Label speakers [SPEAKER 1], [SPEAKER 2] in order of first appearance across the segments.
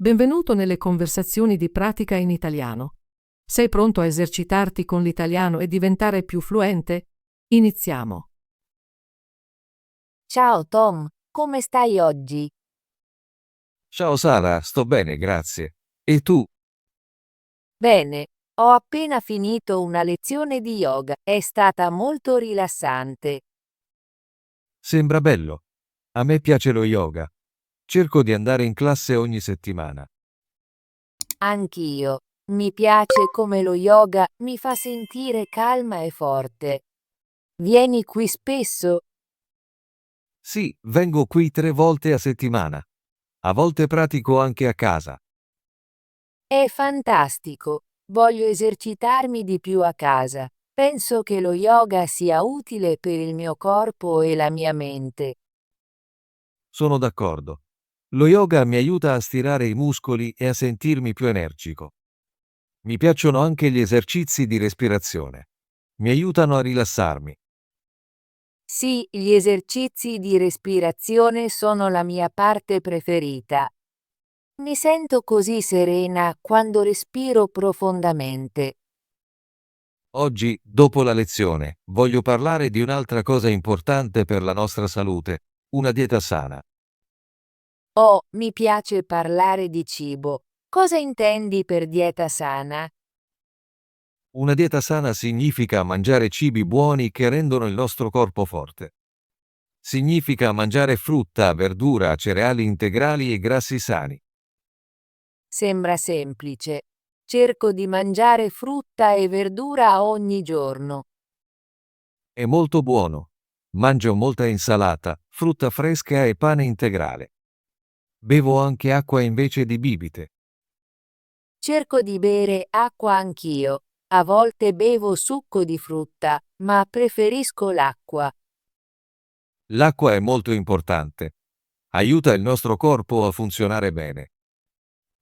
[SPEAKER 1] Benvenuto nelle conversazioni di pratica in italiano. Sei pronto a esercitarti con l'italiano e diventare più fluente? Iniziamo.
[SPEAKER 2] Ciao Tom, come stai oggi?
[SPEAKER 3] Ciao Sara, sto bene, grazie. E tu?
[SPEAKER 2] Bene, ho appena finito una lezione di yoga, è stata molto rilassante.
[SPEAKER 3] Sembra bello. A me piace lo yoga. Cerco di andare in classe ogni settimana.
[SPEAKER 2] Anch'io. Mi piace come lo yoga mi fa sentire calma e forte. Vieni qui spesso?
[SPEAKER 3] Sì, vengo qui 3 volte a settimana. A volte pratico anche a casa.
[SPEAKER 2] È fantastico. Voglio esercitarmi di più a casa. Penso che lo yoga sia utile per il mio corpo e la mia mente.
[SPEAKER 3] Sono d'accordo. Lo yoga mi aiuta a stirare i muscoli e a sentirmi più energico. Mi piacciono anche gli esercizi di respirazione. Mi aiutano a rilassarmi.
[SPEAKER 2] Sì, gli esercizi di respirazione sono la mia parte preferita. Mi sento così serena quando respiro profondamente.
[SPEAKER 3] Oggi, dopo la lezione, voglio parlare di un'altra cosa importante per la nostra salute, una dieta sana.
[SPEAKER 2] Oh, mi piace parlare di cibo. Cosa intendi per dieta sana?
[SPEAKER 3] Una dieta sana significa mangiare cibi buoni che rendono il nostro corpo forte. Significa mangiare frutta, verdura, cereali integrali e grassi sani.
[SPEAKER 2] Sembra semplice. Cerco di mangiare frutta e verdura ogni giorno.
[SPEAKER 3] È molto buono. Mangio molta insalata, frutta fresca e pane integrale. Bevo anche acqua invece di bibite.
[SPEAKER 2] Cerco di bere acqua anch'io. A volte bevo succo di frutta, ma preferisco l'acqua.
[SPEAKER 3] L'acqua è molto importante. Aiuta il nostro corpo a funzionare bene.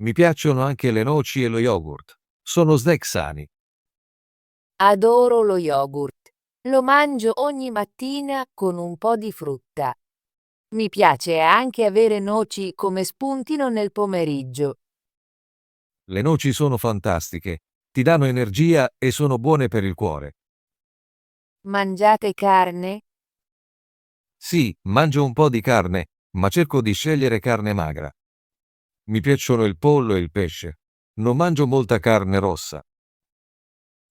[SPEAKER 3] Mi piacciono anche le noci e lo yogurt. Sono snack sani.
[SPEAKER 2] Adoro lo yogurt. Lo mangio ogni mattina con un po' di frutta. Mi piace anche avere noci come spuntino nel pomeriggio.
[SPEAKER 3] Le noci sono fantastiche. Ti danno energia e sono buone per il cuore.
[SPEAKER 2] Mangiate carne?
[SPEAKER 3] Sì, mangio un po' di carne, ma cerco di scegliere carne magra. Mi piacciono il pollo e il pesce. Non mangio molta carne rossa.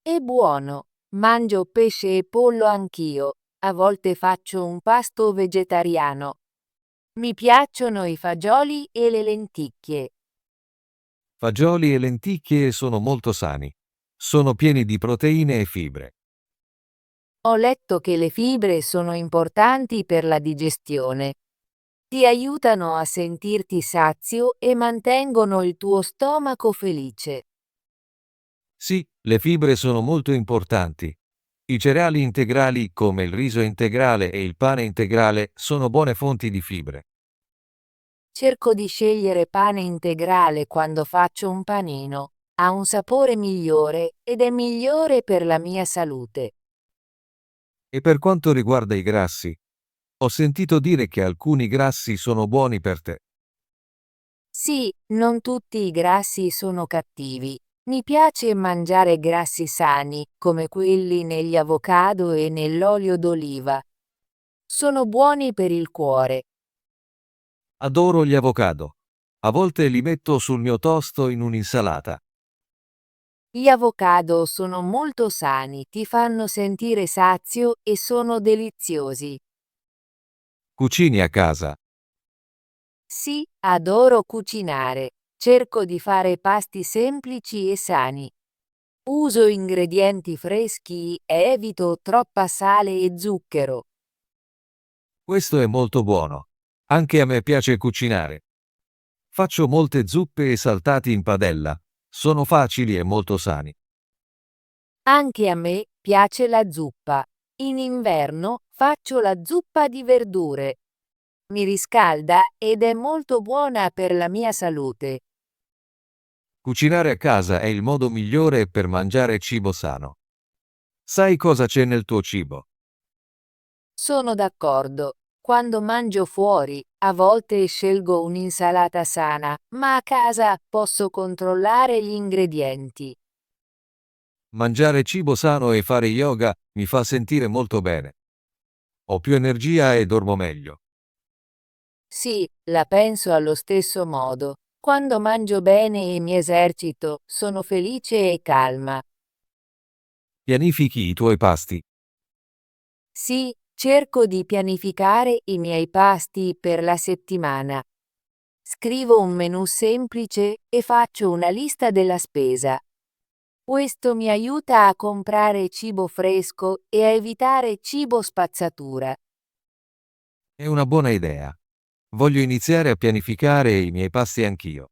[SPEAKER 2] È buono. Mangio pesce e pollo anch'io. A volte faccio un pasto vegetariano. Mi piacciono i fagioli e le lenticchie.
[SPEAKER 3] Fagioli e lenticchie sono molto sani. Sono pieni di proteine e fibre.
[SPEAKER 2] Ho letto che le fibre sono importanti per la digestione. Ti aiutano a sentirti sazio e mantengono il tuo stomaco felice.
[SPEAKER 3] Sì, le fibre sono molto importanti. I cereali integrali, come il riso integrale e il pane integrale, sono buone fonti di fibre.
[SPEAKER 2] Cerco di scegliere pane integrale quando faccio un panino. Ha un sapore migliore ed è migliore per la mia salute.
[SPEAKER 3] E per quanto riguarda i grassi, ho sentito dire che alcuni grassi sono buoni per te.
[SPEAKER 2] Sì, non tutti i grassi sono cattivi. Mi piace mangiare grassi sani, come quelli negli avocado e nell'olio d'oliva. Sono buoni per il cuore.
[SPEAKER 3] Adoro gli avocado. A volte li metto sul mio toast o in un'insalata.
[SPEAKER 2] Gli avocado sono molto sani, ti fanno sentire sazio e sono deliziosi.
[SPEAKER 3] Cucini a casa.
[SPEAKER 2] Sì, adoro cucinare. Cerco di fare pasti semplici e sani. Uso ingredienti freschi e evito troppa sale e zucchero.
[SPEAKER 3] Questo è molto buono. Anche a me piace cucinare. Faccio molte zuppe e saltati in padella. Sono facili e molto sani.
[SPEAKER 2] Anche a me piace la zuppa. In inverno faccio la zuppa di verdure. Mi riscalda ed è molto buona per la mia salute.
[SPEAKER 3] Cucinare a casa è il modo migliore per mangiare cibo sano. Sai cosa c'è nel tuo cibo?
[SPEAKER 2] Sono d'accordo. Quando mangio fuori, a volte scelgo un'insalata sana, ma a casa posso controllare gli ingredienti.
[SPEAKER 3] Mangiare cibo sano e fare yoga mi fa sentire molto bene. Ho più energia e dormo meglio.
[SPEAKER 2] Sì, la penso allo stesso modo. Quando mangio bene e mi esercito, sono felice e calma.
[SPEAKER 3] Pianifichi i tuoi pasti.
[SPEAKER 2] Sì, cerco di pianificare i miei pasti per la settimana. Scrivo un menù semplice e faccio una lista della spesa. Questo mi aiuta a comprare cibo fresco e a evitare cibo spazzatura.
[SPEAKER 3] È una buona idea. Voglio iniziare a pianificare i miei pasti anch'io.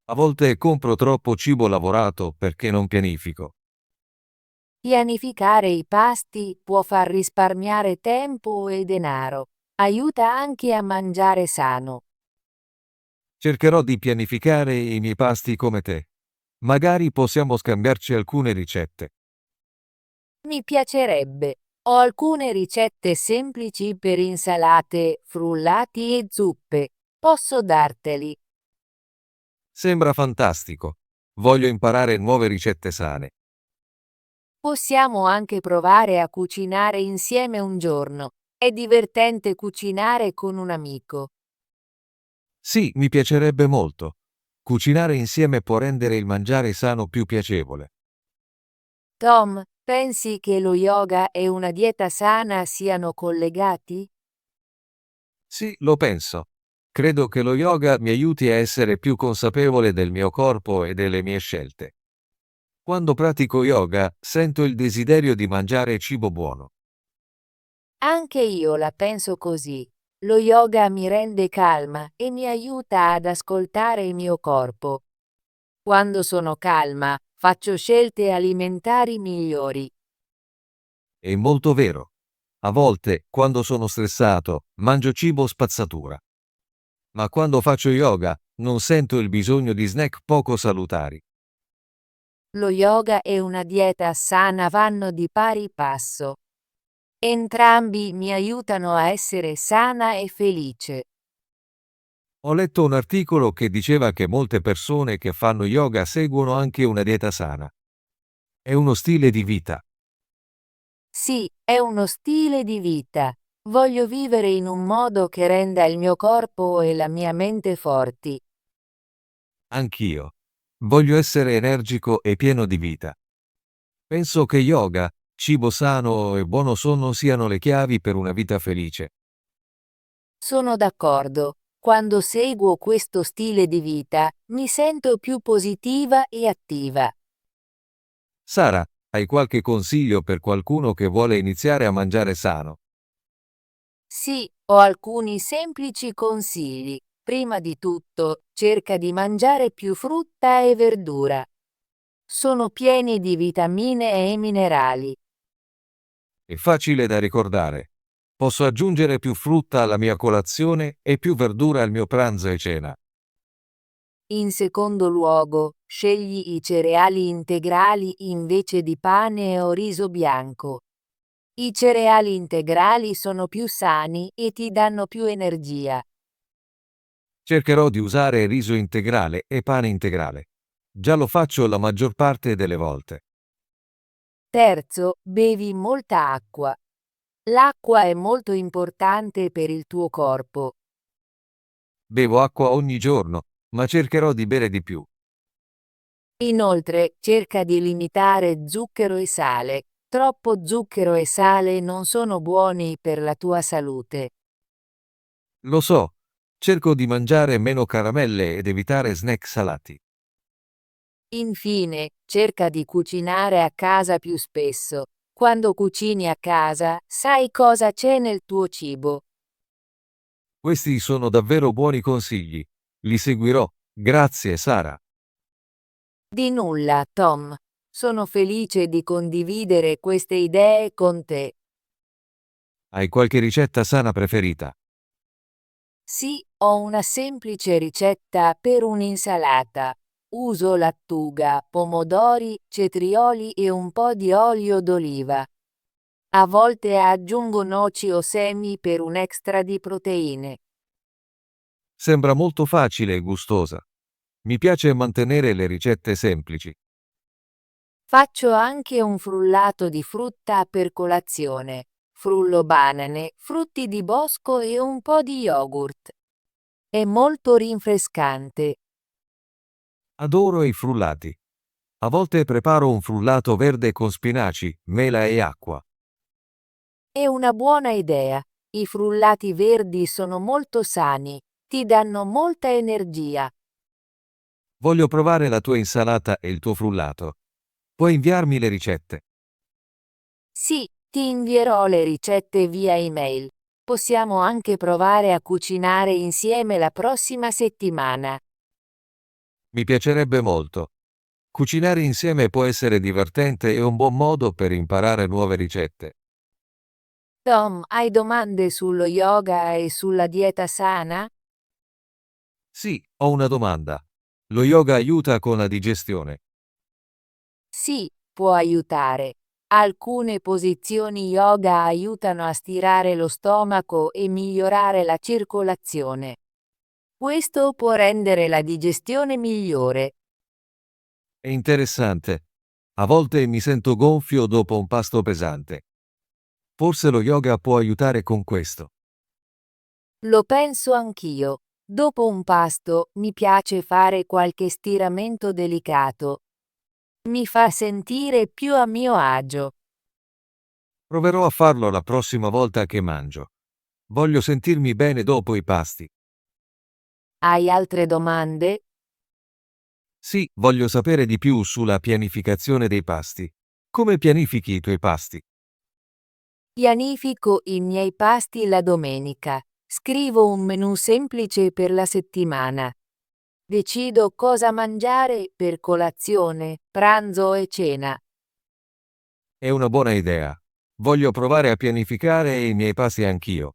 [SPEAKER 3] A volte compro troppo cibo lavorato perché non pianifico.
[SPEAKER 2] Pianificare i pasti può far risparmiare tempo e denaro. Aiuta anche a mangiare sano.
[SPEAKER 3] Cercherò di pianificare i miei pasti come te. Magari possiamo scambiarci alcune ricette.
[SPEAKER 2] Mi piacerebbe. Ho alcune ricette semplici per insalate, frullati e zuppe. Posso darteli.
[SPEAKER 3] Sembra fantastico. Voglio imparare nuove ricette sane.
[SPEAKER 2] Possiamo anche provare a cucinare insieme un giorno. È divertente cucinare con un amico.
[SPEAKER 3] Sì, mi piacerebbe molto. Cucinare insieme può rendere il mangiare sano più piacevole.
[SPEAKER 2] Tom, pensi che lo yoga e una dieta sana siano collegati?
[SPEAKER 3] Sì, lo penso. Credo che lo yoga mi aiuti a essere più consapevole del mio corpo e delle mie scelte. Quando pratico yoga, sento il desiderio di mangiare cibo buono.
[SPEAKER 2] Anche io la penso così. Lo yoga mi rende calma e mi aiuta ad ascoltare il mio corpo. Quando sono calma, faccio scelte alimentari migliori.
[SPEAKER 3] È molto vero. A volte, quando sono stressato, mangio cibo spazzatura. Ma quando faccio yoga, non sento il bisogno di snack poco salutari.
[SPEAKER 2] Lo yoga e una dieta sana vanno di pari passo. Entrambi mi aiutano a essere sana e felice.
[SPEAKER 3] Ho letto un articolo che diceva che molte persone che fanno yoga seguono anche una dieta sana. È uno stile di vita.
[SPEAKER 2] Sì, è uno stile di vita. Voglio vivere in un modo che renda il mio corpo e la mia mente forti.
[SPEAKER 3] Anch'io. Voglio essere energico e pieno di vita. Penso che yoga, cibo sano e buono sonno siano le chiavi per una vita felice.
[SPEAKER 2] Sono d'accordo. Quando seguo questo stile di vita, mi sento più positiva e attiva.
[SPEAKER 3] Sara, hai qualche consiglio per qualcuno che vuole iniziare a mangiare sano?
[SPEAKER 2] Sì, ho alcuni semplici consigli. Prima di tutto, cerca di mangiare più frutta e verdura. Sono pieni di vitamine e minerali.
[SPEAKER 3] È facile da ricordare. Posso aggiungere più frutta alla mia colazione e più verdura al mio pranzo e cena.
[SPEAKER 2] In secondo luogo, scegli i cereali integrali invece di pane o riso bianco. I cereali integrali sono più sani e ti danno più energia.
[SPEAKER 3] Cercherò di usare riso integrale e pane integrale. Già lo faccio la maggior parte delle volte.
[SPEAKER 2] Terzo, bevi molta acqua. L'acqua è molto importante per il tuo corpo.
[SPEAKER 3] Bevo acqua ogni giorno, ma cercherò di bere di più.
[SPEAKER 2] Inoltre, cerca di limitare zucchero e sale. Troppo zucchero e sale non sono buoni per la tua salute.
[SPEAKER 3] Lo so, cerco di mangiare meno caramelle ed evitare snack salati.
[SPEAKER 2] Infine, cerca di cucinare a casa più spesso. Quando cucini a casa, sai cosa c'è nel tuo cibo.
[SPEAKER 3] Questi sono davvero buoni consigli. Li seguirò. Grazie, Sara.
[SPEAKER 2] Di nulla, Tom. Sono felice di condividere queste idee con te.
[SPEAKER 3] Hai qualche ricetta sana preferita?
[SPEAKER 2] Sì, ho una semplice ricetta per un'insalata. Uso lattuga, pomodori, cetrioli e un po' di olio d'oliva. A volte aggiungo noci o semi per un extra di proteine.
[SPEAKER 3] Sembra molto facile e gustosa. Mi piace mantenere le ricette semplici.
[SPEAKER 2] Faccio anche un frullato di frutta per colazione. Frullo banane, frutti di bosco e un po' di yogurt. È molto rinfrescante.
[SPEAKER 3] Adoro i frullati. A volte preparo un frullato verde con spinaci, mela e acqua.
[SPEAKER 2] È una buona idea. I frullati verdi sono molto sani, ti danno molta energia.
[SPEAKER 3] Voglio provare la tua insalata e il tuo frullato. Puoi inviarmi le ricette?
[SPEAKER 2] Sì, ti invierò le ricette via email. Possiamo anche provare a cucinare insieme la prossima settimana.
[SPEAKER 3] Mi piacerebbe molto. Cucinare insieme può essere divertente e un buon modo per imparare nuove ricette.
[SPEAKER 2] Tom, hai domande sullo yoga e sulla dieta sana?
[SPEAKER 3] Sì, ho una domanda. Lo yoga aiuta con la digestione?
[SPEAKER 2] Sì, può aiutare. Alcune posizioni yoga aiutano a stirare lo stomaco e migliorare la circolazione. Questo può rendere la digestione migliore.
[SPEAKER 3] È interessante. A volte mi sento gonfio dopo un pasto pesante. Forse lo yoga può aiutare con questo.
[SPEAKER 2] Lo penso anch'io. Dopo un pasto, mi piace fare qualche stiramento delicato. Mi fa sentire più a mio agio.
[SPEAKER 3] Proverò a farlo la prossima volta che mangio. Voglio sentirmi bene dopo i pasti.
[SPEAKER 2] Hai altre domande?
[SPEAKER 3] Sì, voglio sapere di più sulla pianificazione dei pasti. Come pianifichi i tuoi pasti?
[SPEAKER 2] Pianifico i miei pasti la domenica. Scrivo un menù semplice per la settimana. Decido cosa mangiare per colazione, pranzo e cena.
[SPEAKER 3] È una buona idea. Voglio provare a pianificare i miei pasti anch'io.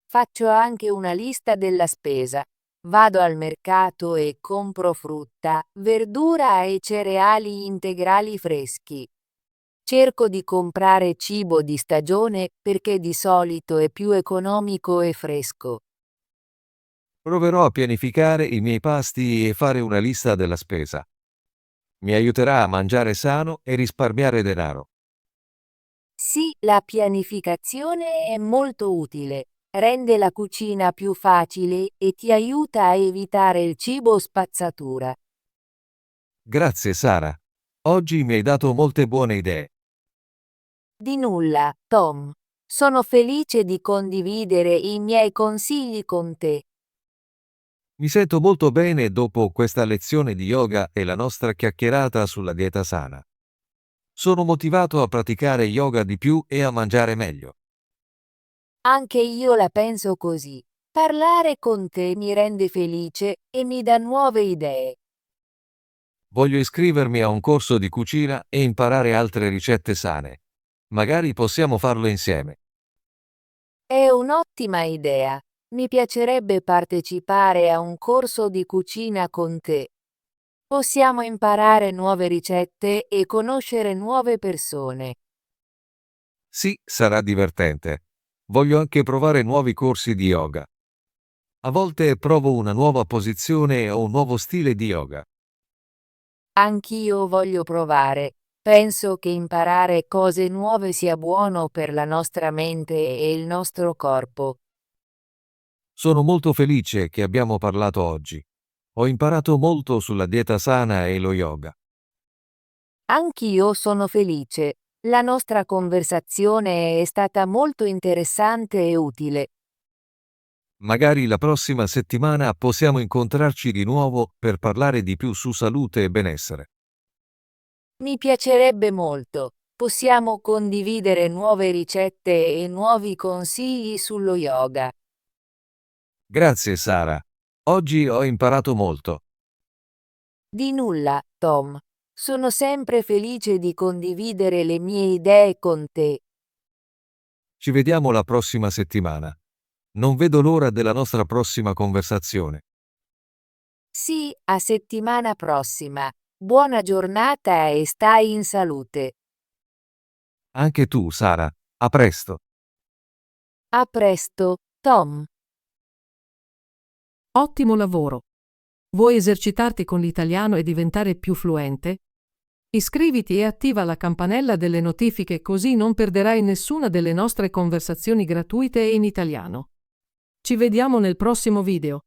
[SPEAKER 2] Faccio anche una lista della spesa. Vado al mercato e compro frutta, verdura e cereali integrali freschi. Cerco di comprare cibo di stagione perché di solito è più economico e fresco.
[SPEAKER 3] Proverò a pianificare i miei pasti e fare una lista della spesa. Mi aiuterà a mangiare sano e risparmiare denaro.
[SPEAKER 2] Sì, la pianificazione è molto utile. Rende la cucina più facile e ti aiuta a evitare il cibo spazzatura.
[SPEAKER 3] Grazie Sara. Oggi mi hai dato molte buone idee.
[SPEAKER 2] Di nulla, Tom. Sono felice di condividere i miei consigli con te.
[SPEAKER 3] Mi sento molto bene dopo questa lezione di yoga e la nostra chiacchierata sulla dieta sana. Sono motivato a praticare yoga di più e a mangiare meglio.
[SPEAKER 2] Anche io la penso così. Parlare con te mi rende felice e mi dà nuove idee.
[SPEAKER 3] Voglio iscrivermi a un corso di cucina e imparare altre ricette sane. Magari possiamo farlo insieme.
[SPEAKER 2] È un'ottima idea. Mi piacerebbe partecipare a un corso di cucina con te. Possiamo imparare nuove ricette e conoscere nuove persone.
[SPEAKER 3] Sì, sarà divertente. Voglio anche provare nuovi corsi di yoga. A volte provo una nuova posizione o un nuovo stile di yoga.
[SPEAKER 2] Anch'io voglio provare. Penso che imparare cose nuove sia buono per la nostra mente e il nostro corpo.
[SPEAKER 3] Sono molto felice che abbiamo parlato oggi. Ho imparato molto sulla dieta sana e lo yoga.
[SPEAKER 2] Anch'io sono felice. La nostra conversazione è stata molto interessante e utile.
[SPEAKER 3] Magari la prossima settimana possiamo incontrarci di nuovo per parlare di più su salute e benessere.
[SPEAKER 2] Mi piacerebbe molto. Possiamo condividere nuove ricette e nuovi consigli sullo yoga.
[SPEAKER 3] Grazie Sara. Oggi ho imparato molto.
[SPEAKER 2] Di nulla, Tom. Sono sempre felice di condividere le mie idee con te.
[SPEAKER 3] Ci vediamo la prossima settimana. Non vedo l'ora della nostra prossima conversazione.
[SPEAKER 2] Sì, a settimana prossima. Buona giornata e stai in salute.
[SPEAKER 3] Anche tu, Sara. A presto.
[SPEAKER 2] A presto, Tom.
[SPEAKER 1] Ottimo lavoro! Vuoi esercitarti con l'italiano e diventare più fluente? Iscriviti e attiva la campanella delle notifiche così non perderai nessuna delle nostre conversazioni gratuite in italiano. Ci vediamo nel prossimo video.